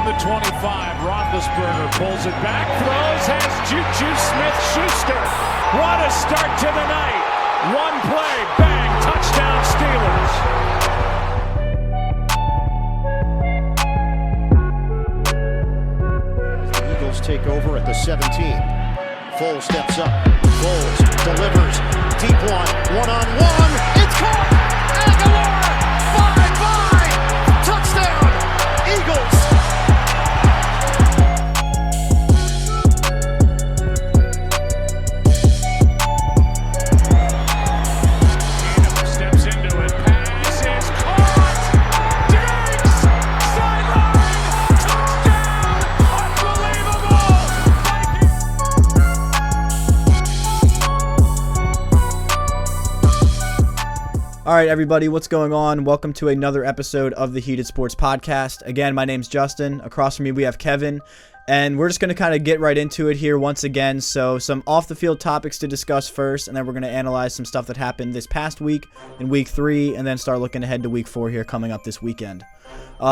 from the 25. Roethlisberger pulls it back, throws, has Juju Smith-Schuster. What a start to the night. One play, bang, touchdown Steelers. The Eagles take over at the 17. Foles steps up. Foles delivers. Deep one-on-one. It's caught. Aguilar. Bye-bye. Touchdown. Eagles. Steps into it. Pass is caught. Diggs. Sideline. Touchdown. Unbelievable. All right, everybody, what's going on? Welcome to another episode of the Heated Sports Podcast. Again, my name's Justin. Across from me, we have Kevin, and we're just going to kind of get right into it here once again. So some off-the-field topics to discuss first, and then we're going to analyze some stuff that happened this past week in Week 3, and then start looking ahead to Week 4 here coming up this weekend.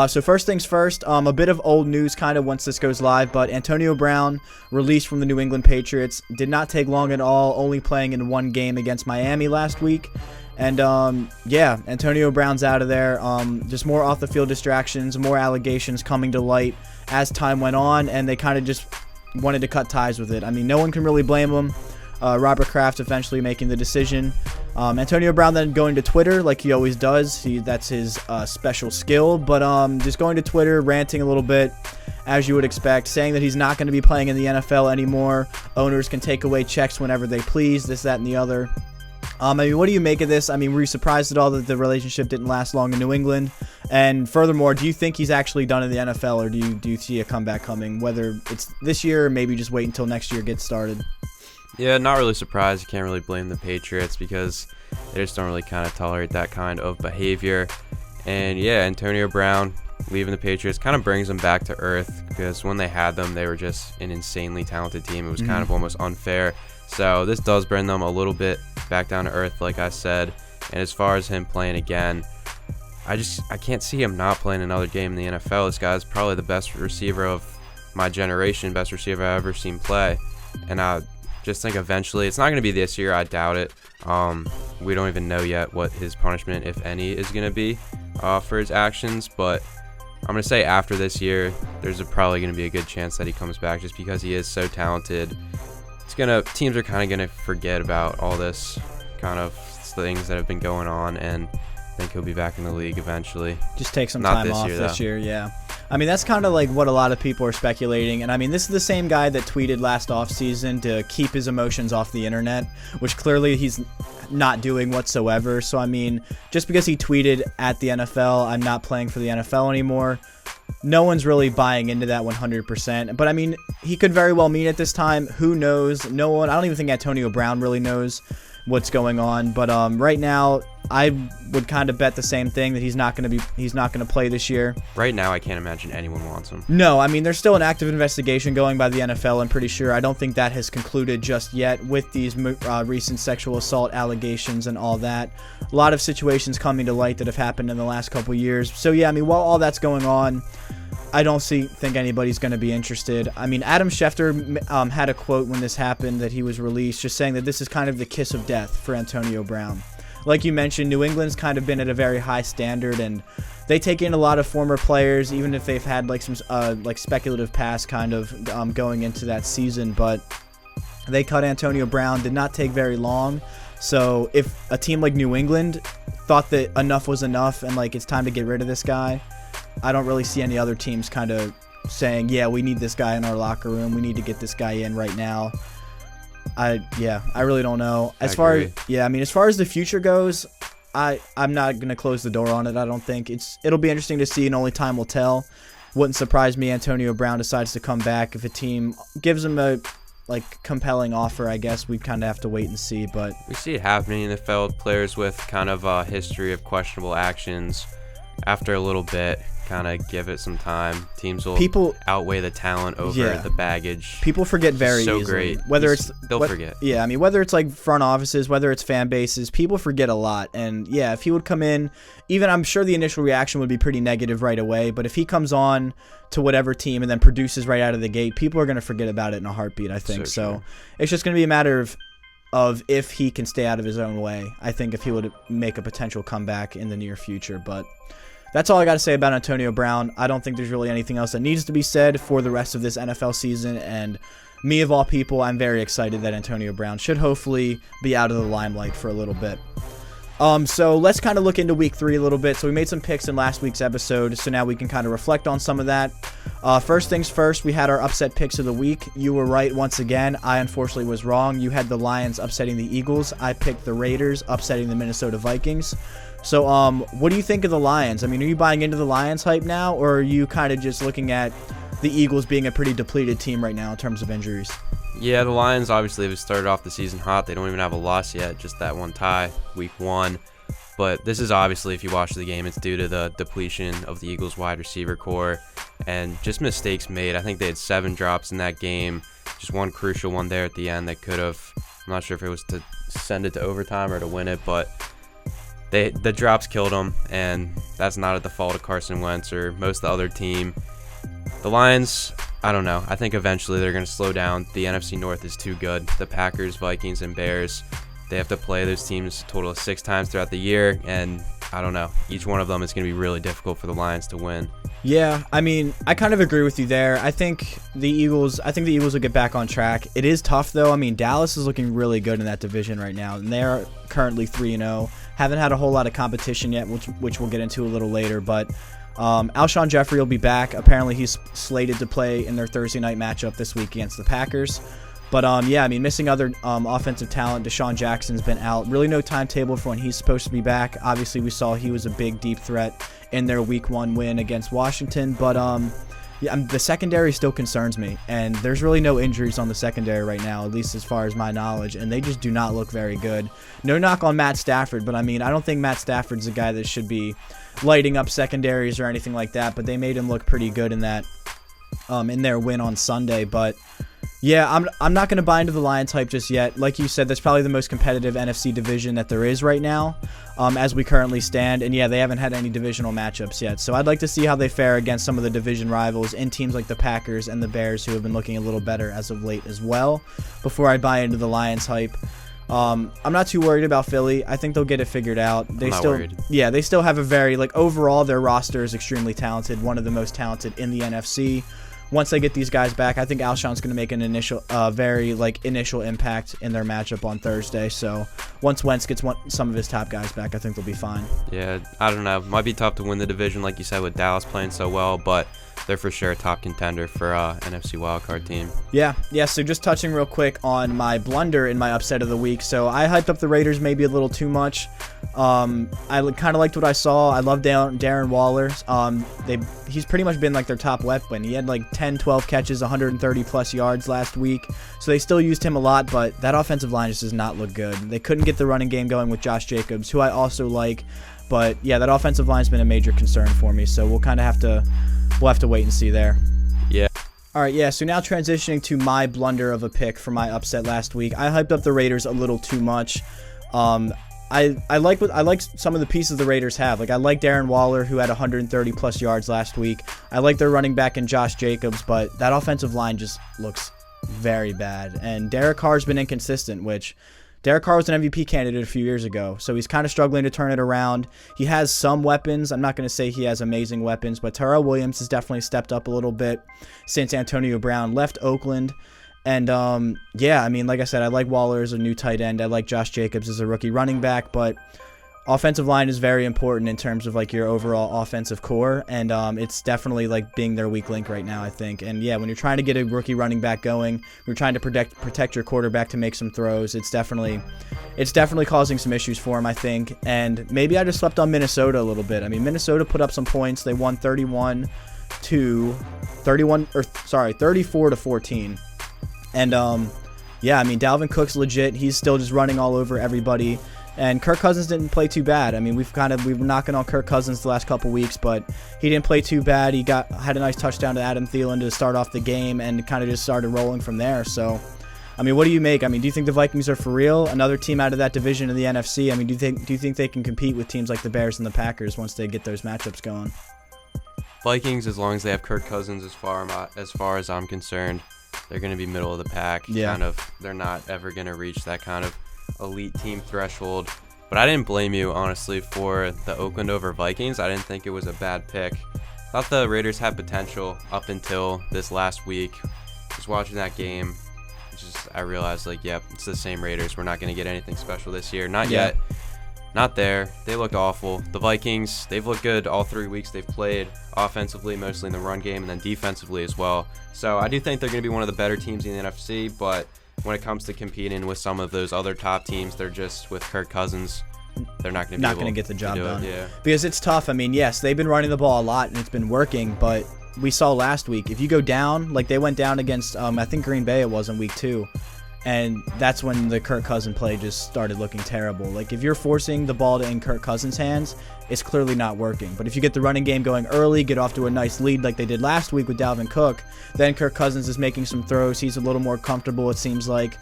So first things first, a bit of old news kind of once this goes live, but Antonio Brown, released from the New England Patriots, did not take long at all, only playing in one game against Miami last week. And, yeah, Antonio Brown's out of there. Just more off-the-field distractions, more allegations coming to light as time went on, and they kind of just wanted to cut ties with it. I mean, no one can really blame him. Robert Kraft eventually making the decision. Antonio Brown then going to Twitter like he always does. That's his special skill. But just going to Twitter, ranting a little bit, as you would expect, saying that he's not going to be playing in the NFL anymore. Owners can take away checks whenever they please, this, that, and the other. I mean, what do you make of this? I mean, were you surprised at all that the relationship didn't last long in New England? And furthermore, do you think he's actually done in the NFL, or do you see a comeback coming, whether it's this year or maybe just wait until next year gets started? Yeah, not really surprised. You can't really blame the Patriots because they just don't really kind of tolerate that kind of behavior. And yeah, Antonio Brown leaving the Patriots kind of brings them back to earth, because when they had them, they were just an insanely talented team. It was kind of almost unfair. So this does bring them a little bit back down to earth, like I said. And as far as him playing again, I can't see him not playing another game in the NFL. This guy's probably the best receiver of my generation, best receiver I've ever seen play. And I just think eventually, it's not going to be this year, I doubt it. We don't even know yet what his punishment, if any, is going to be for his actions. But I'm going to say after this year, there's probably going to be a good chance that he comes back, just because he is so talented. Teams are kind of going to forget about all this kind of things that have been going on, and I think he'll be back in the league eventually. Just take some time off this year, yeah. I mean, that's kind of like what a lot of people are speculating. And I mean, this is the same guy that tweeted last offseason to keep his emotions off the internet, which clearly he's not doing whatsoever. So, I mean, just because he tweeted at the NFL, I'm not playing for the NFL anymore, no one's really buying into that 100%. But I mean, he could very well mean it this time. Who knows? No one. I don't even think Antonio Brown really knows what's going on. But right now, I would kind of bet the same thing, that he's not going to play this year. Right now, I can't imagine anyone wants him. No, I mean, there's still an active investigation going by the NFL, I'm pretty sure. I don't think that has concluded just yet with these recent sexual assault allegations and all that. A lot of situations coming to light that have happened in the last couple years. So yeah, I mean, while all that's going on, I don't think anybody's going to be interested. I mean, Adam Schefter had a quote when this happened that he was released, just saying that this is kind of the kiss of death for Antonio Brown. Like you mentioned, New England's kind of been at a very high standard, and they take in a lot of former players, even if they've had like some like speculative past kind of going into that season. But they cut Antonio Brown, did not take very long. So if a team like New England thought that enough was enough and like it's time to get rid of this guy, I don't really see any other teams kind of saying, yeah, we need this guy in our locker room. We need to get this guy in right now. I really don't know. As far as the future goes, I'm not going to close the door on it. I don't think it'll be interesting to see, and only time will tell. Wouldn't surprise me Antonio Brown decides to come back. If a team gives him a compelling offer, I guess we kind of have to wait and see. But we see it happening in the NFL. Players with kind of a history of questionable actions, after a little bit, kind of give it some time. Teams will outweigh the talent over the baggage. People forget very easily. Great. They'll forget. Yeah, I mean, whether it's like front offices, whether it's fan bases, people forget a lot. And yeah, if he would come in, even I'm sure the initial reaction would be pretty negative right away. But if he comes on to whatever team and then produces right out of the gate, people are going to forget about it in a heartbeat, I think. So it's just going to be a matter of if he can stay out of his own way. I think if he would make a potential comeback in the near future. But that's all I got to say about Antonio Brown. I don't think there's really anything else that needs to be said for the rest of this NFL season. And me, of all people, I'm very excited that Antonio Brown should hopefully be out of the limelight for a little bit. So let's kind of look into week 3 a little bit. So we made some picks in last week's episode, so now we can kind of reflect on some of that. First things first, we had our upset picks of the week. You were right once again. I unfortunately was wrong. You had the Lions upsetting the Eagles. I picked the Raiders upsetting the Minnesota Vikings. So what do you think of the Lions? I mean, are you buying into the Lions hype now, or are you kind of just looking at the Eagles being a pretty depleted team right now in terms of injuries? Yeah, the Lions obviously have started off the season hot. They don't even have a loss yet, just that one tie, week 1. But this is obviously, if you watch the game, it's due to the depletion of the Eagles wide receiver core and just mistakes made. I think they had 7 drops in that game, just one crucial one there at the end that could have, I'm not sure if it was to send it to overtime or to win it, but the drops killed them, and that's not at the fault of Carson Wentz or most of the other team. The Lions, I don't know. I think eventually they're going to slow down. The NFC North is too good. The Packers, Vikings, and Bears, they have to play those teams a total of 6 times throughout the year, and I don't know. Each one of them is going to be really difficult for the Lions to win. Yeah, I mean, I kind of agree with you there. I think the Eagles will get back on track. It is tough, though. I mean, Dallas is looking really good in that division right now, and they're currently 3-0. Haven't had a whole lot of competition yet, which we'll get into a little later, but Alshon Jeffrey will be back. Apparently, he's slated to play in their Thursday night matchup this week against the Packers. But, yeah, I mean, missing other offensive talent. Deshaun Jackson's been out. Really no timetable for when he's supposed to be back. Obviously, we saw he was a big, deep threat in their Week 1 win against Washington. But, yeah, the secondary still concerns me. And there's really no injuries on the secondary right now, at least as far as my knowledge. And they just do not look very good. No knock on Matt Stafford, but, I mean, I don't think Matt Stafford's a guy that should be lighting up secondaries or anything like that. But they made him look pretty good in that, in their win on Sunday. But yeah, I'm not going to buy into the Lions hype just yet. Like you said, that's probably the most competitive NFC division that there is right now, as we currently stand. And yeah, they haven't had any divisional matchups yet. So I'd like to see how they fare against some of the division rivals in teams like the Packers and the Bears, who have been looking a little better as of late as well, before I buy into the Lions hype. I'm not too worried about Philly. I think they'll get it figured out. I'm not worried. Yeah, they still have a very, overall, their roster is extremely talented, one of the most talented in the NFC. Once they get these guys back, I think Alshon's going to make an initial impact in their matchup on Thursday. So once Wentz gets some of his top guys back, I think they'll be fine. Yeah, I don't know. Might be tough to win the division, like you said, with Dallas playing so well, but they're for sure a top contender for NFC wildcard team. Yeah. So just touching real quick on my blunder in my upset of the week. So I hyped up the Raiders maybe a little too much. I kind of liked what I saw. I love Darren Waller. He's pretty much been like their top weapon. He had like 10, 12 catches, 130 plus yards last week. So they still used him a lot, but that offensive line just does not look good. They couldn't get the running game going with Josh Jacobs, who I also like. But yeah, that offensive line's been a major concern for me. So we'll kind of have to wait and see there. Yeah. All right, yeah, so now transitioning to my blunder of a pick for my upset last week. I hyped up the Raiders a little too much. I like some of the pieces the Raiders have. Like, I like Darren Waller, who had 130 plus yards last week. I like their running back in Josh Jacobs, but that offensive line just looks very bad. And Derek Carr's been inconsistent, which Derek Carr was an MVP candidate a few years ago, so he's kind of struggling to turn it around. He has some weapons. I'm not going to say he has amazing weapons, but Terrell Williams has definitely stepped up a little bit since Antonio Brown left Oakland. And, yeah, I mean, like I said, I like Waller as a new tight end. I like Josh Jacobs as a rookie running back, but offensive line is very important in terms of, like, your overall offensive core, and it's definitely, like, being their weak link right now, I think. And, yeah, when you're trying to get a rookie running back going, you're trying to protect your quarterback to make some throws, it's definitely causing some issues for him, I think. And maybe I just slept on Minnesota a little bit. I mean, Minnesota put up some points. They won 34-14. And, yeah, I mean, Dalvin Cook's legit. He's still just running all over everybody. And Kirk Cousins didn't play too bad. I mean, we were knocking on Kirk Cousins the last couple weeks, but he didn't play too bad. He had a nice touchdown to Adam Thielen to start off the game and kind of just started rolling from there. So, I mean, what do you make? I mean, do you think the Vikings are for real? Another team out of that division of the NFC. I mean, do you think they can compete with teams like the Bears and the Packers once they get those matchups going? Vikings, as long as they have Kirk Cousins, as far as I'm concerned, they're going to be middle of the pack. Yeah. They're not ever going to reach that kind of elite team threshold. But I didn't blame you, honestly, for the Oakland over Vikings. I didn't think it was a bad pick. Thought the Raiders had potential up until this last week. Just watching that game, I realized, like, yep, it's the same Raiders. We're not going to get anything special this year. Not yet. Not there. They looked awful. The Vikings, they've looked good all 3 weeks they've played, offensively, mostly in the run game, and then defensively as well. So I do think they're going to be one of the better teams in the NFC, but when it comes to competing with some of those other top teams, they're just, with Kirk Cousins, they're not going to get the job done. Yeah. Because it's tough. I mean, yes, they've been running the ball a lot, and it's been working, but we saw last week, if you go down, like they went down against, I think Green Bay it was in week 2, and that's when the Kirk Cousins play just started looking terrible. Like, if you're forcing the ball in Kirk Cousins' hands, it's clearly not working. But if you get the running game going early, get off to a nice lead like they did last week with Dalvin Cook, then Kirk Cousins is making some throws. He's a little more comfortable, it seems like.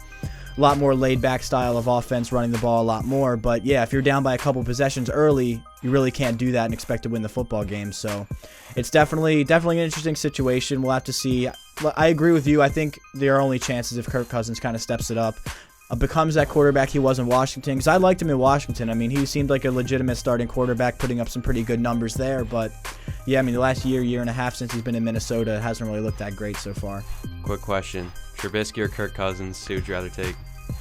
A lot more laid-back style of offense, running the ball a lot more. But, yeah, if you're down by a couple possessions early, you really can't do that and expect to win the football game. So it's definitely an interesting situation. We'll have to see. I agree with you. I think there are only chances if Kirk Cousins kind of steps it up, becomes that quarterback he was in Washington. Because I liked him in Washington. I mean, he seemed like a legitimate starting quarterback, putting up some pretty good numbers there. But, yeah, I mean, the last year and a half since he's been in Minnesota, it hasn't really looked that great so far. Quick question. Trubisky or Kirk Cousins, who would you rather take?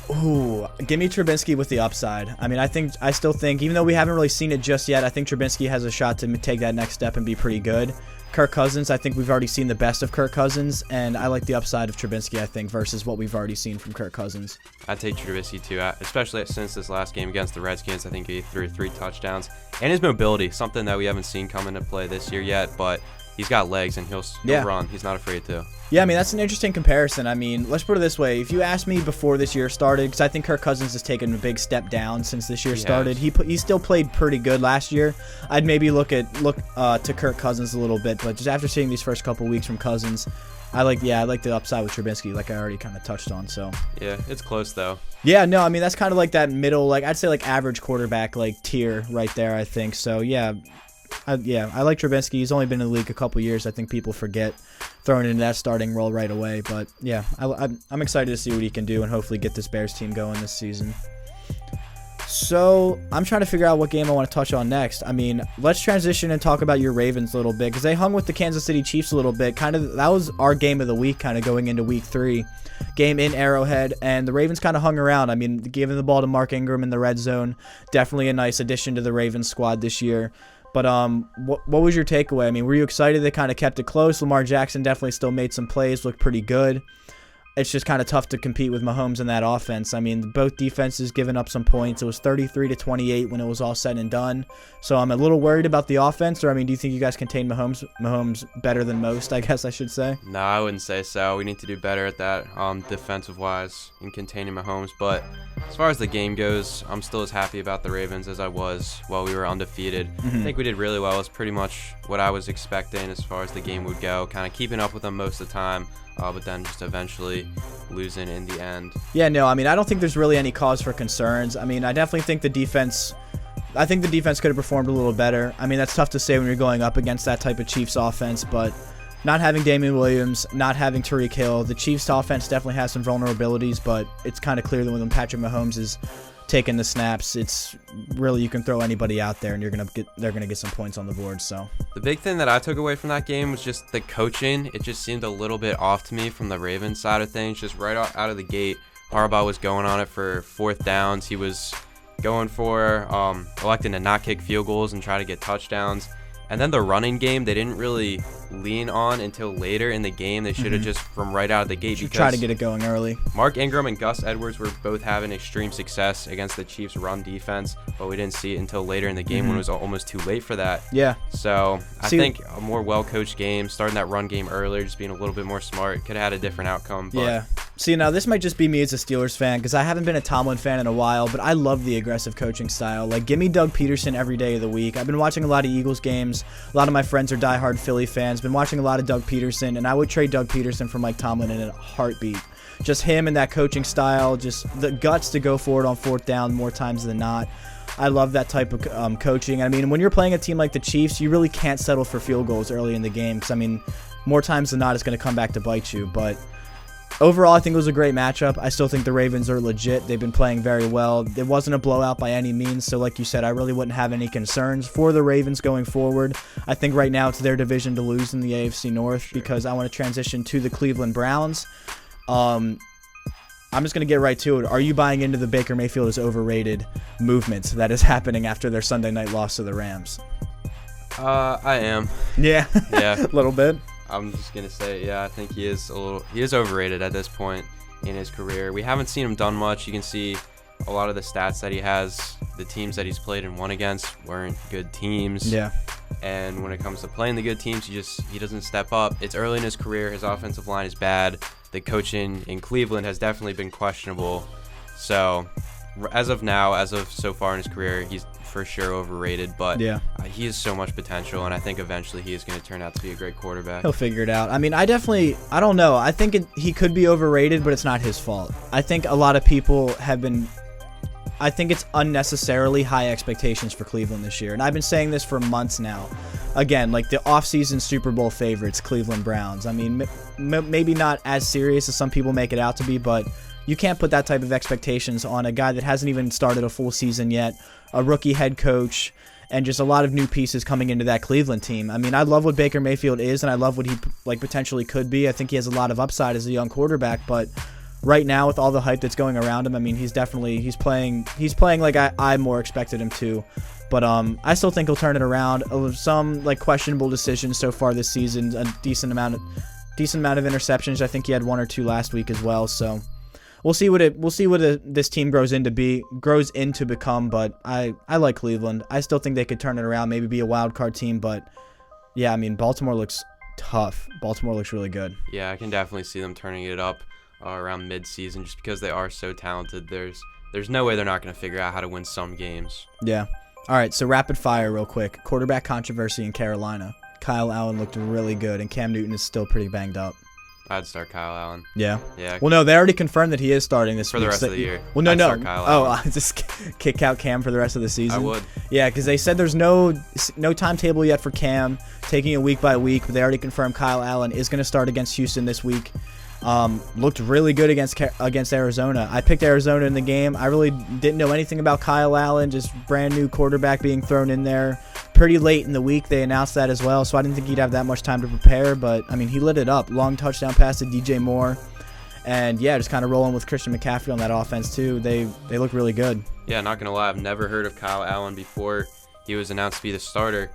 Ooh, give me Trubisky with the upside. I mean, I still think, even though we haven't really seen it just yet, I think Trubisky has a shot to take that next step and be pretty good. Kirk Cousins, I think we've already seen the best of Kirk Cousins, and I like the upside of Trubisky, I think, versus what we've already seen from Kirk Cousins. I'd take Trubisky too, especially since this last game against the Redskins. I think he threw 3 touchdowns. And his mobility, something that we haven't seen come into play this year yet, but he's got legs and he'll run. He's not afraid to. Yeah, I mean, that's an interesting comparison. I mean, let's put it this way. If you asked me before this year started, because I think Kirk Cousins has taken a big step down since this year started. He still played pretty good last year. I'd maybe look to Kirk Cousins a little bit, but just after seeing these first couple weeks from Cousins, I like the upside with Trubisky, like I already kind of touched on. So yeah, it's close though. Yeah, no, I mean, that's kind of like that middle, like I'd say like average quarterback like tier right there, I think. So yeah. I like Trubisky. He's only been in the league a couple years. I think people forget throwing into that starting role right away. But yeah, I'm excited to see what he can do and hopefully get this Bears team going this season. So I'm trying to figure out what game I want to touch on next. I mean, let's transition and talk about your Ravens a little bit because they hung with the Kansas City Chiefs a little bit. That was our game of the week kind of going into week 3. Game in Arrowhead, and the Ravens kind of hung around. I mean, giving the ball to Mark Ingram in the red zone, definitely a nice addition to the Ravens squad this year. But what was your takeaway? I mean, were you excited they kind of kept it close? Lamar Jackson definitely still made some plays, looked pretty good. It's just kind of tough to compete with Mahomes in that offense. I mean, both defenses giving up some points. It was 33-28 when it was all said and done. So I'm a little worried about the offense. Or, I mean, do you think you guys contained Mahomes better than most, I guess I should say? No, I wouldn't say so. We need to do better at that defensive-wise in containing Mahomes. But as far as the game goes, I'm still as happy about the Ravens as I was while we were undefeated. I think we did really well. It's pretty much what I was expecting as far as the game would go. Kind of keeping up with them most of the time. But then just eventually losing in the end. Yeah, no, I mean, I don't think there's really any cause for concerns. I mean, I definitely think the defense could have performed a little better. I mean, that's tough to say when you're going up against that type of Chiefs offense, but not having Damian Williams, not having Tyreek Hill, the Chiefs offense definitely has some vulnerabilities, but it's kind of clear that when Patrick Mahomes is taking the snaps, it's really you can throw anybody out there and they're gonna get some points on the board. So the big thing that I took away from that game was just the coaching. It just seemed a little bit off to me from the Ravens side of things. Just right out of the gate, Harbaugh was going on it for 4th downs. He was going for electing to not kick field goals and try to get touchdowns. And then the running game, they didn't really lean on until later in the game. They should have just from right out of the gate. Should try to get it going early. Mark Ingram and Gus Edwards were both having extreme success against the Chiefs' run defense, but we didn't see it until later in the game when it was almost too late for that. Yeah. So I think a more well-coached game, starting that run game earlier, just being a little bit more smart, could have had a different outcome. But yeah. See, now this might just be me as a Steelers fan because I haven't been a Tomlin fan in a while, but I love the aggressive coaching style. Like, give me Doug Peterson every day of the week. I've been watching a lot of Eagles games. A lot of my friends are diehard Philly fans. Been watching a lot of Doug Peterson, and I would trade Doug Peterson for Mike Tomlin in a heartbeat. Just him and that coaching style, just the guts to go for it on fourth down more times than not. I love that type of coaching. I mean, when you're playing a team like the Chiefs, you really can't settle for field goals early in the game because, I mean, more times than not, it's going to come back to bite you. But overall, I think it was a great matchup. I still think the Ravens are legit. They've been playing very well. It wasn't a blowout by any means, so like you said, I really wouldn't have any concerns for the Ravens going forward. I think right now it's their division to lose in the AFC North because I want to transition to the Cleveland Browns. I'm just going to get right to it. Are you buying into the Baker Mayfield is overrated movement that is happening after their Sunday night loss to the Rams? I am. Yeah. Yeah. A little bit. I'm just gonna say, yeah, I think he is overrated at this point in his career. We haven't seen him done much. You can see a lot of the stats that he has. The teams that he's played and won against weren't good teams. Yeah. And when it comes to playing the good teams, he doesn't step up. It's early in his career. His offensive line is bad. The coaching in Cleveland has definitely been questionable. So, as of so far in his career, he's for sure overrated, but yeah, he has so much potential, and I think eventually he is going to turn out to be a great quarterback. He'll figure it out. I mean, I don't know. I think he could be overrated, but it's not his fault. I think a lot of people I think it's unnecessarily high expectations for Cleveland this year, and I've been saying this for months now. Again, like the offseason Super Bowl favorites, Cleveland Browns. I mean, maybe not as serious as some people make it out to be, but you can't put that type of expectations on a guy that hasn't even started a full season yet, a rookie head coach, and just a lot of new pieces coming into that Cleveland team. I mean, I love what Baker Mayfield is, and I love what he potentially could be. I think he has a lot of upside as a young quarterback, but right now with all the hype that's going around him, I mean, he's playing like I more expected him to. But I still think he'll turn it around. Some questionable decisions so far this season, a decent amount of interceptions. I think he had 1 or 2 last week as well. So we'll see what this team grows into become. But I like Cleveland. I still think they could turn it around, maybe be a wild card team. But yeah, I mean, Baltimore looks tough. Baltimore looks really good. Yeah, I can definitely see them turning it up around mid-season just because they are so talented. There's no way they're not going to figure out how to win some games. Yeah. All right, so rapid fire real quick. Quarterback controversy in Carolina. Kyle Allen looked really good, and Cam Newton is still pretty banged up. I'd start Kyle Allen. Yeah? Yeah. Well, no, they already confirmed that he is starting this week. For the rest of the year. Well, no. Start Kyle Allen. Just kick out Cam for the rest of the season? I would. Yeah, because they said there's no timetable yet for Cam, taking it week by week, but they already confirmed Kyle Allen is going to start against Houston this week. Looked really good against Arizona. I picked Arizona in the game. I really didn't know anything about Kyle Allen, just brand new quarterback being thrown in there. Pretty late in the week, they announced that as well, so I didn't think he'd have that much time to prepare, but, I mean, he lit it up. Long touchdown pass to DJ Moore. And, yeah, just kind of rolling with Christian McCaffrey on that offense, too. They look really good. Yeah, not going to lie, I've never heard of Kyle Allen before he was announced to be the starter.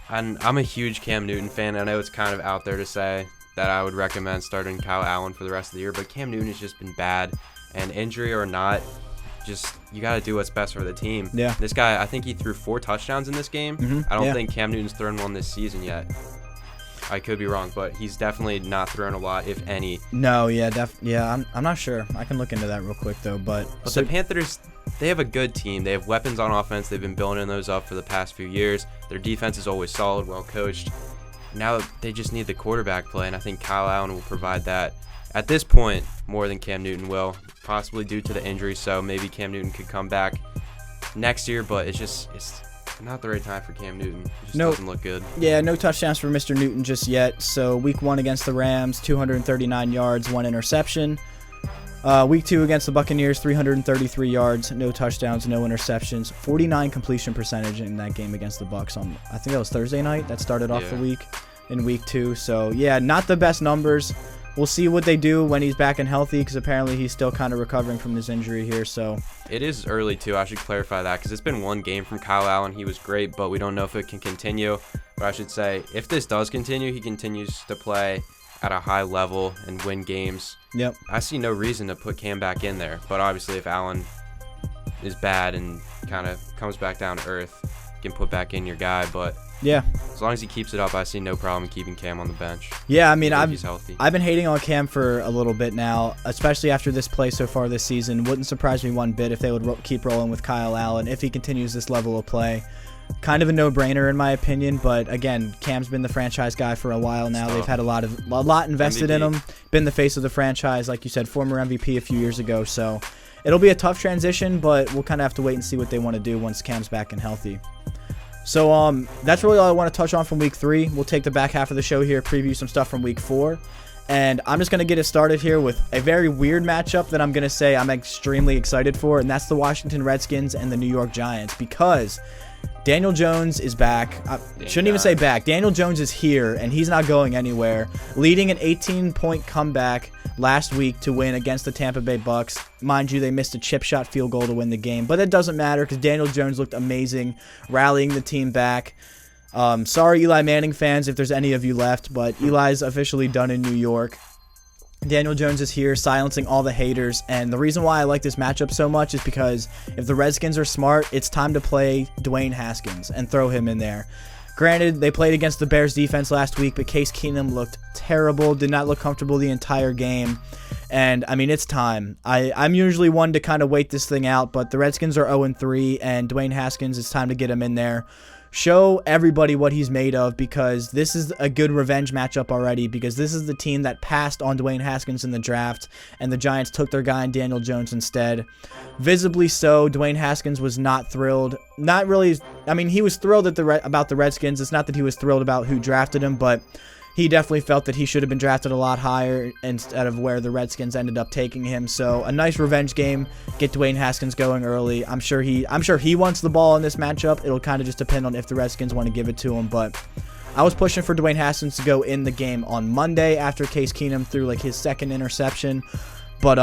And I'm a huge Cam Newton fan. I know it's kind of out there to say that I would recommend starting Kyle Allen for the rest of the year, but Cam Newton has just been bad, and injury or not, just you got to do what's best for the team. Yeah. This guy, I think he threw 4 touchdowns in this game. Mm-hmm. I don't think Cam Newton's thrown one this season yet. I could be wrong, but he's definitely not thrown a lot, if any. No, yeah, I'm not sure. I can look into that real quick though, but the Panthers, they have a good team. They have weapons on offense. They've been building those up for the past few years. Their defense is always solid, well coached. Now they just need the quarterback play, and I think Kyle Allen will provide that at this point more than Cam Newton will, possibly due to the injury. So maybe Cam Newton could come back next year, but it's not the right time for Cam Newton. It just doesn't look good. Yeah, no touchdowns for Mr. Newton just yet. So week 1 against the Rams, 239 yards, 1 interception. Week 2 against the Buccaneers, 333 yards, no touchdowns, no interceptions, 49 completion percentage in that game against the Bucs on, I think that was Thursday night. That started off the week in week 2. So yeah, not the best numbers. We'll see what they do when he's back and healthy, because apparently he's still kind of recovering from his injury here. So it is early too. I should clarify that, because it's been 1 game from Kyle Allen. He was great, but we don't know if it can continue. But I should say, if this does continue, he continues to play at a high level and win games. Yep. I see no reason to put Cam back in there. But obviously, if Allen is bad and kind of comes back down to earth, you can put back in your guy. But Yeah. As long as he keeps it up, I see no problem keeping Cam on the bench. Yeah, I mean, if he's healthy. I've been hating on Cam for a little bit now, especially after this play so far this season. Wouldn't surprise me one bit if they would keep rolling with Kyle Allen if he continues this level of play. Kind of a no-brainer in my opinion, but again, Cam's been the franchise guy for a while now. They've had a lot invested MVP. in him. Been the face of the franchise, like you said, former MVP a few years ago. So it'll be a tough transition, but we'll kind of have to wait and see what they want to do once Cam's back and healthy. So that's really all I want to touch on from week 3. We'll take the back half of the show here, preview some stuff from week 4. And I'm just going to get it started here with a very weird matchup that I'm going to say I'm extremely excited for, and that's the Washington Redskins and the New York Giants, because Daniel Jones is back. I shouldn't even say back. Daniel Jones is here, and he's not going anywhere, leading an 18-point comeback last week to win against the Tampa Bay Bucks. Mind you, they missed a chip shot field goal to win the game, but it doesn't matter because Daniel Jones looked amazing, rallying the team back. Sorry, Eli Manning fans, if there's any of you left, but Eli's officially done in New York. Daniel Jones is here, silencing all the haters, and the reason why I like this matchup so much is because if the Redskins are smart, it's time to play Dwayne Haskins and throw him in there. Granted, they played against the Bears defense last week, but Case Keenum looked terrible, did not look comfortable the entire game, and I mean, it's time. I'm usually one to kind of wait this thing out, but the Redskins are 0-3, and Dwayne Haskins, it's time to get him in there. Show everybody what he's made of, because this is a good revenge matchup already, because this is the team that passed on Dwayne Haskins in the draft, and the Giants took their guy in Daniel Jones instead. Visibly so, Dwayne Haskins was not thrilled. Not really. I mean, he was thrilled about the Redskins. It's not that he was thrilled about who drafted him, but he definitely felt that he should have been drafted a lot higher instead of where the Redskins ended up taking him. So a nice revenge game, get Dwayne Haskins going early. I'm sure he wants the ball in this matchup. It'll kind of just depend on if the Redskins want to give it to him. But I was pushing for Dwayne Haskins to go in the game on Monday after Case Keenum threw like his second interception. But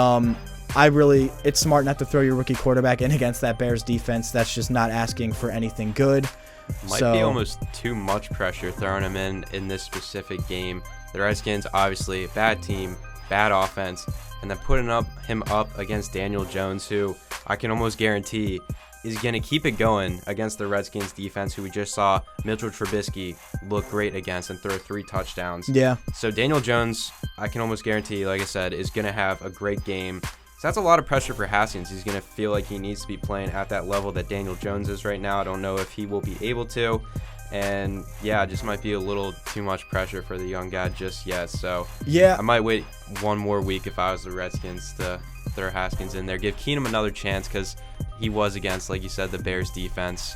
it's smart not to throw your rookie quarterback in against that Bears defense. That's just not asking for anything good. Might be almost too much pressure throwing him in this specific game. The Redskins, obviously, a bad team, bad offense, and then putting him up against Daniel Jones, who I can almost guarantee is going to keep it going against the Redskins defense, who we just saw Mitchell Trubisky look great against and throw 3 touchdowns. Yeah. So Daniel Jones, I can almost guarantee, like I said, is going to have a great game. So that's a lot of pressure for Haskins. He's going to feel like he needs to be playing at that level that Daniel Jones is right now. I don't know if he will be able to. And yeah, it just might be a little too much pressure for the young guy just yet. So yeah, I might wait one more week if I was the Redskins to throw Haskins in there. Give Keenum another chance because he was against, like you said, the Bears defense.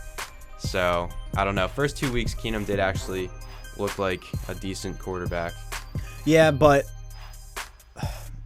So I don't know. First 2 weeks, Keenum did actually look like a decent quarterback. Yeah, but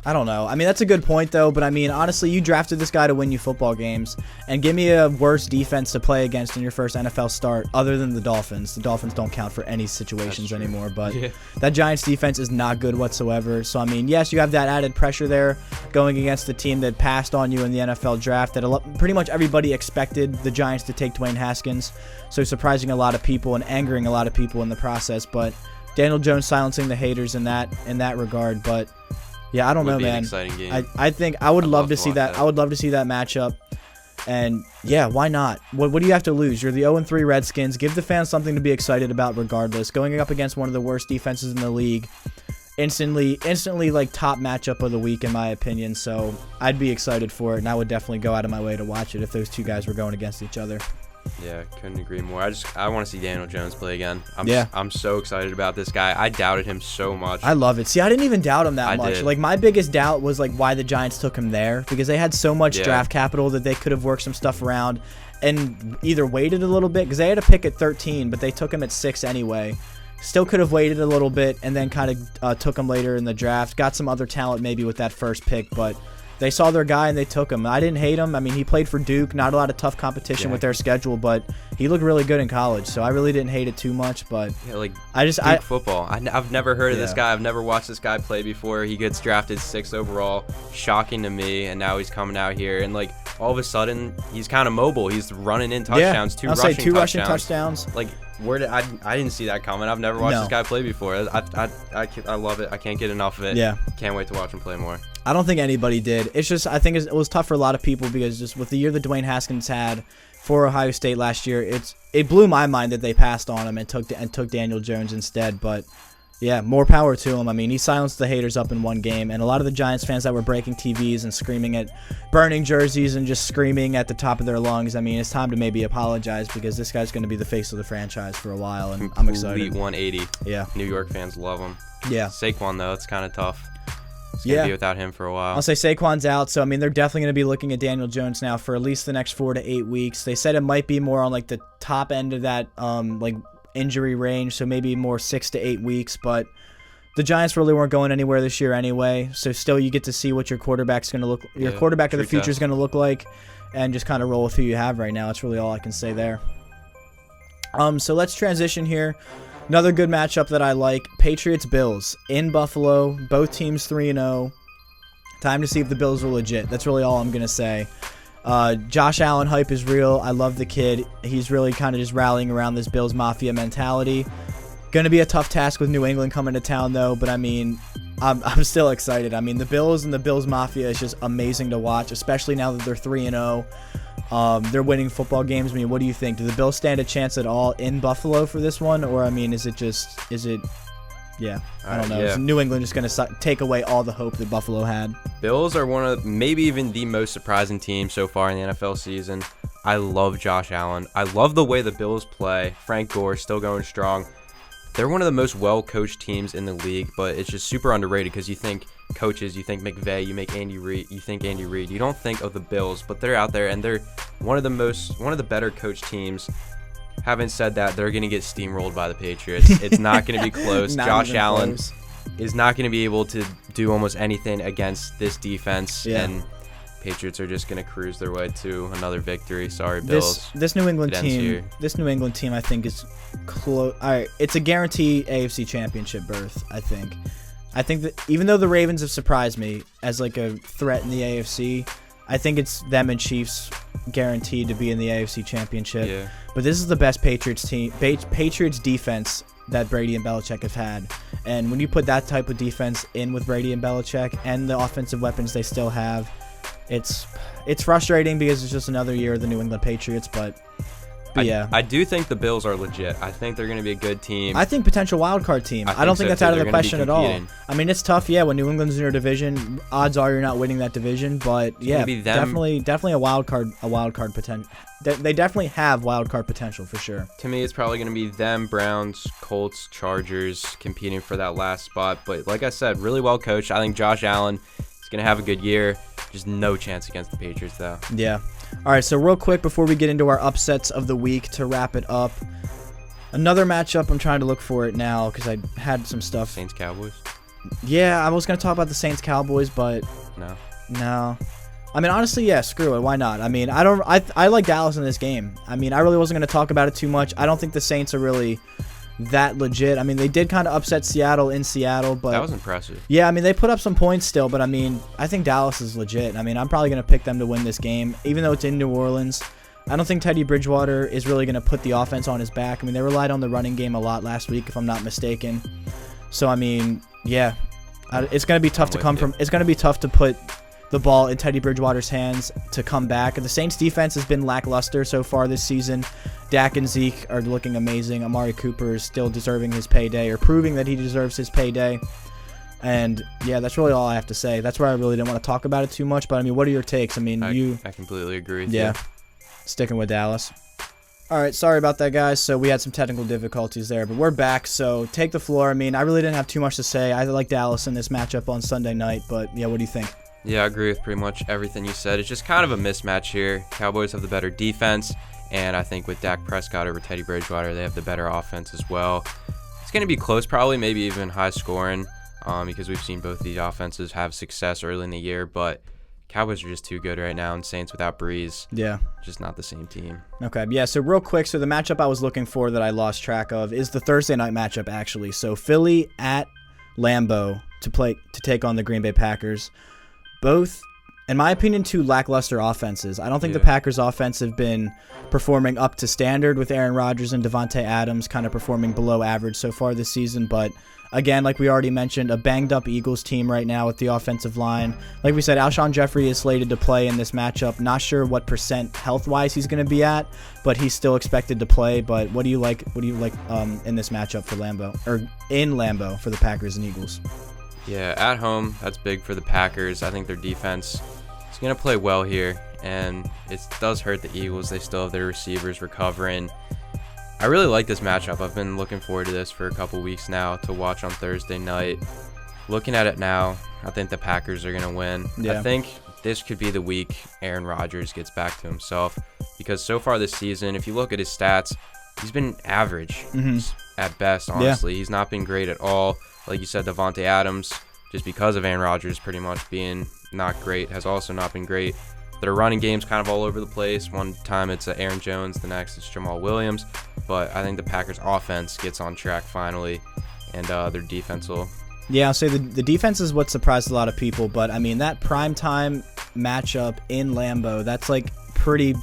I don't know. I mean, that's a good point, though. But, I mean, honestly, you drafted this guy to win you football games. And give me a worse defense to play against in your first NFL start other than the Dolphins. The Dolphins don't count for any situations anymore. But that Giants defense is not good whatsoever. So, I mean, yes, you have that added pressure there going against the team that passed on you in the NFL draft. That pretty much everybody expected the Giants to take Dwayne Haskins. So, surprising a lot of people and angering a lot of people in the process. But Daniel Jones silencing the haters in that regard. But yeah, I don't know, man. Exciting game. I think I would love to see that. I would love to see that matchup. And yeah, why not? What do you have to lose? You're the 0-3 Redskins. Give the fans something to be excited about regardless. Going up against one of the worst defenses in the league. Instantly like top matchup of the week in my opinion. So I'd be excited for it, and I would definitely go out of my way to watch it if those two guys were going against each other. Yeah, couldn't agree more. I want to see Daniel Jones play again. Yeah. I'm so excited about this guy. I doubted him so much. I love it. See, I didn't even doubt him that much. did. Like, my biggest doubt was like why the Giants took him there, because they had so much draft capital that they could have worked some stuff around and either waited a little bit, because they had a pick at 13, but they took him at 6 anyway. Still could have waited a little bit and then kind of took him later in the draft. Got some other talent maybe with that first pick, but they saw their guy and they took him. I didn't hate him. I mean, he played for Duke. Not a lot of tough competition with their schedule, but he looked really good in college. So I really didn't hate it too much. But Duke football. I've never heard of this guy. I've never watched this guy play before. He gets drafted 6th overall. Shocking to me. And now he's coming out here and like all of a sudden he's kind of mobile. He's running in touchdowns. Two rushing touchdowns. Like I didn't see that coming. I've never watched this guy play before. I love it. I can't get enough of it. Yeah. Can't wait to watch him play more. I don't think anybody did. It's just I think it was tough for a lot of people because just with the year that Dwayne Haskins had, for Ohio State last year. It blew my mind that they passed on him and took Daniel Jones instead. But yeah, more power to him. I mean, he silenced the haters up in one game, and a lot of the Giants fans that were breaking TVs and screaming at burning jerseys and just screaming at the top of their lungs. I mean, it's time to maybe apologize, because this guy's going to be the face of the franchise for a while, and I'm excited. Complete 180. Yeah. New York fans love him. Yeah. Saquon, though, it's kind of tough. It's going to be without him for a while. I'll say Saquon's out, so I mean, they're definitely going to be looking at Daniel Jones now for at least the next 4 to 8 weeks. They said it might be more on like the top end of that injury range, so maybe more 6 to 8 weeks, but the Giants really weren't going anywhere this year anyway, so still you get to see what your quarterback's going to look, your quarterback of the future is going to look like, and just kind of roll with who you have right now. That's really all I can say there. So let's transition here. Another good matchup that I like, Patriots-Bills in Buffalo. Both teams 3-0. Time to see if the Bills are legit. That's really all I'm going to say. Josh Allen hype is real. I love the kid. He's really kind of just rallying around this Bills Mafia mentality. Going to be a tough task with New England coming to town, though, but I mean, I'm still excited. I mean, the Bills and the Bills Mafia is just amazing to watch, especially now that they're 3-0. They're winning football games. I mean, what do you think? Do the Bills stand a chance at all in Buffalo for this one? Or, I mean, I don't know. Is New England just going to take away all the hope that Buffalo had? Bills are one of maybe even the most surprising teams so far in the NFL season. I love Josh Allen. I love the way the Bills play. Frank Gore still going strong. They're one of the most well-coached teams in the league, but it's just super underrated because you think coaches, you think McVay, you think Andy Reid. You don't think of the Bills, but they're out there and they're one of the better coached teams. Having said that, they're going to get steamrolled by the Patriots. It's not going to be close. Josh Allen is not going to be able to do almost anything against this defense, and Patriots are just going to cruise their way to another victory. Sorry, Bills. This New England team, I think, is close. All right, it's a guaranteed AFC Championship berth. I think that even though the Ravens have surprised me as like a threat in the AFC, I think it's them and Chiefs guaranteed to be in the AFC Championship. Yeah. But this is the best Patriots defense that Brady and Belichick have had. And when you put that type of defense in with Brady and Belichick and the offensive weapons they still have, it's frustrating because it's just another year of the New England Patriots, but yeah. I do think the Bills are legit. I think they're going to be a good team. I think potential wild card team. I don't think that's out of the question at all. I mean, it's tough, when New England's in your division, odds are you're not winning that division, but definitely a wild card potential. They definitely have wild card potential for sure. To me, it's probably going to be them, Browns, Colts, Chargers competing for that last spot, but like I said, really well coached. I think Josh Allen is going to have a good year. Just no chance against the Patriots, though. Yeah. All right, so real quick before we get into our upsets of the week to wrap it up, another matchup, I'm trying to look for it now because I had some stuff. Saints-Cowboys? Yeah, I was going to talk about the Saints-Cowboys, but no. I mean, honestly, screw it. Why not? I mean, I like Dallas in this game. I mean, I really wasn't going to talk about it too much. I don't think the Saints are really that legit. I mean, they did kind of upset Seattle in Seattle, but that was impressive. Yeah, I mean, they put up some points still, but I mean, I think Dallas is legit. I mean, I'm probably going to pick them to win this game, even though it's in New Orleans. I don't think Teddy Bridgewater is really going to put the offense on his back. I mean, they relied on the running game a lot last week, if I'm not mistaken. So, I mean, it's going to be tough it's going to be tough to put the ball in Teddy Bridgewater's hands to come back. The Saints defense has been lackluster so far this season. Dak and Zeke are looking amazing. Amari Cooper is still deserving his payday, or proving that he deserves his payday. And that's really all I have to say. That's where I really didn't want to talk about it too much. But I mean, what are your takes? I mean, I completely agree with you. Sticking with Dallas. All right, sorry about that, guys. So we had some technical difficulties there, but we're back. So take the floor. I mean, I really didn't have too much to say. I like Dallas in this matchup on Sunday night, but what do you think? Yeah, I agree with pretty much everything you said. It's just kind of a mismatch here. Cowboys have the better defense, and I think with Dak Prescott over Teddy Bridgewater, they have the better offense as well. It's going to be close, probably, maybe even high scoring, because we've seen both these offenses have success early in the year, but Cowboys are just too good right now, and Saints without Breeze, just not the same team. Okay, so real quick, so the matchup I was looking for that I lost track of is the Thursday night matchup, actually. So Philly at Lambeau to take on the Green Bay Packers. Both in my opinion, two lackluster offenses. I don't think the Packers' offense have been performing up to standard with Aaron Rodgers and Davante Adams kind of performing below average so far this season. But again, like we already mentioned, a banged-up Eagles team right now with the offensive line. Like we said, Alshon Jeffrey is slated to play in this matchup. Not sure what percent health-wise he's going to be at, but he's still expected to play. But what do you like? What do you like in this matchup for Lambeau, or in Lambeau for the Packers and Eagles? Yeah, at home, that's big for the Packers. I think their defense is going to play well here, and it does hurt the Eagles. They still have their receivers recovering. I really like this matchup. I've been looking forward to this for a couple weeks now to watch on Thursday night. Looking at it now, I think the Packers are going to win. Yeah. I think this could be the week Aaron Rodgers gets back to himself, because so far this season, if you look at his stats, he's been average at best, honestly. He's not been great at all. Like you said, Davante Adams, just because of Aaron Rodgers pretty much being not great, has also not been great. Their running game's kind of all over the place. One time it's Aaron Jones, the next it's Jamal Williams. But I think the Packers' offense gets on track finally, and their defense will. Yeah, I'll say the defense is what surprised a lot of people. But, I mean, that primetime matchup in Lambeau, that's like pretty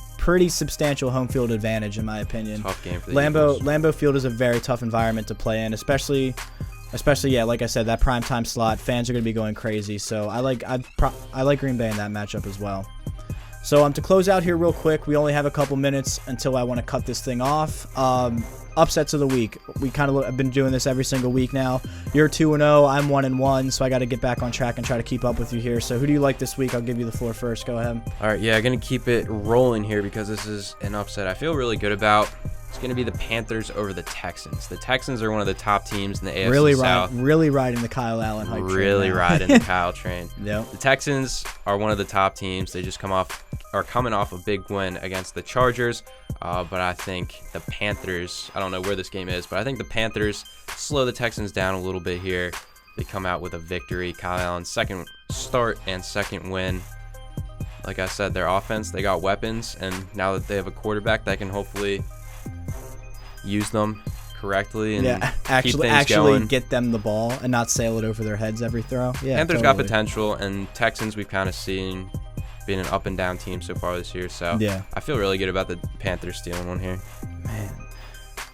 substantial home field advantage, in my opinion. Tough game for the Eagles. Lambeau Field is a very tough environment to play in, especially, yeah, like I said, that primetime slot. Fans are going to be going crazy. So I like Green Bay in that matchup as well. So to close out here real quick, we only have a couple minutes until I want to cut this thing off. Upsets of the week. We kind of have been doing this every single week now. You're 2-0, I'm 1-1, so I got to get back on track and try to keep up with you here. So who do you like this week? I'll give you the floor first. Go ahead. All right, yeah, going to keep it rolling here because this is an upset I feel really good about. It's going to be the Panthers over the Texans. The Texans are one of the top teams in the AFC South. Really riding the Kyle Allen hype train. Really riding the Kyle train. Yep. The Texans are one of the top teams. They just coming off a big win against the Chargers. But I think the Panthers, I don't know where this game is, but I think the Panthers slow the Texans down a little bit here. They come out with a victory. Kyle Allen's second start and second win. Like I said, their offense, they got weapons, and now that they have a quarterback that can hopefully use them correctly and keep things going. Get them the ball and not sail it over their heads every throw. Yeah, Panthers got potential, and Texans we've kind of seen being an up and down team so far this year. So yeah, I feel really good about the Panthers stealing one here. Man,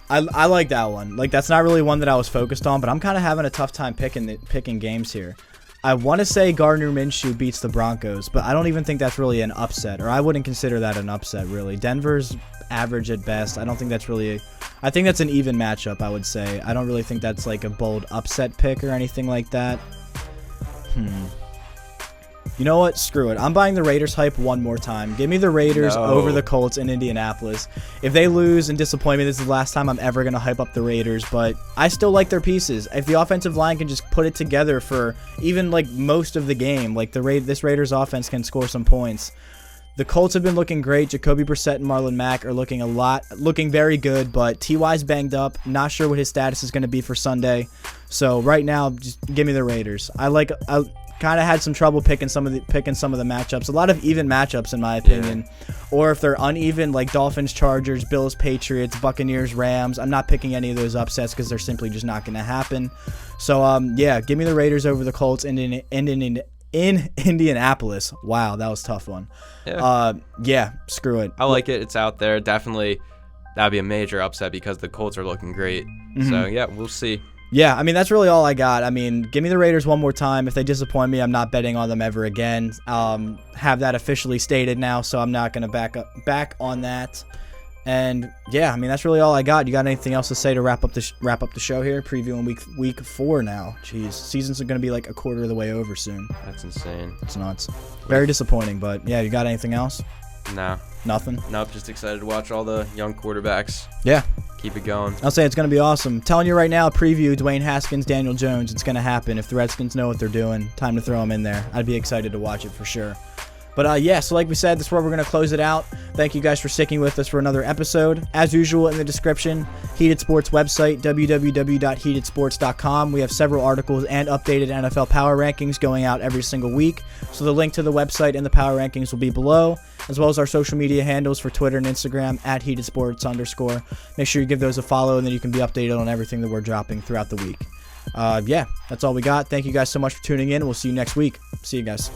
I like that one. Like, that's not really one that I was focused on, but I'm kind of having a tough time picking games here. I want to say Gardner Minshew beats the Broncos, but I don't even think that's really an upset, or I wouldn't consider that an upset, really. Denver's average at best. I don't think that's really I think that's an even matchup, I would say. I don't really think that's like a bold upset pick or anything like that. You know what? Screw it. I'm buying the Raiders hype one more time. Give me the Raiders over the Colts in Indianapolis. If they lose and disappoint me, this is the last time I'm ever going to hype up the Raiders, but I still like their pieces. If the offensive line can just put it together for even like most of the game, like this Raiders offense can score some points. The Colts have been looking great. Jacoby Brissett and Marlon Mack are looking very good, but T.Y.'s banged up. Not sure what his status is going to be for Sunday. So right now, just give me the Raiders. I kind of had some trouble picking some of the matchups. A lot of even matchups in my opinion. Yeah. Or if they're uneven, like Dolphins, Chargers, Bills, Patriots, Buccaneers, Rams, I'm not picking any of those upsets because they're simply just not going to happen. So yeah, give me the Raiders over the Colts in Indianapolis. Wow, that was a tough one. Yeah, screw it. I like it. It's out there. Definitely, that'd be a major upset because the Colts are looking great. So yeah, we'll see. Yeah, I mean, that's really all I got. I mean, give me the Raiders one more time. If they disappoint me, I'm not betting on them ever again. Have that officially stated now, so I'm not going to back on that. And yeah, I mean, that's really all I got. You got anything else to say to wrap up the show here? Previewing week 4 now. Jeez, seasons are going to be like a quarter of the way over soon. That's insane. It's nuts. Very disappointing, but yeah, you got anything else? No. Nothing? Nope, just excited to watch all the young quarterbacks. Yeah. Keep it going. I'll say it's going to be awesome. I'm telling you right now, preview Dwayne Haskins, Daniel Jones. It's going to happen. If the Redskins know what they're doing, time to throw them in there. I'd be excited to watch it for sure. But yeah, so like we said, this is where we're going to close it out. Thank you guys for sticking with us for another episode. As usual, in the description, Heated Sports website, www.heatedsports.com. We have several articles and updated NFL power rankings going out every single week. So the link to the website and the power rankings will be below, as well as our social media handles for Twitter and Instagram at @HeatedSports_. Make sure you give those a follow, and then you can be updated on everything that we're dropping throughout the week. Yeah, that's all we got. Thank you guys so much for tuning in. We'll see you next week. See you guys.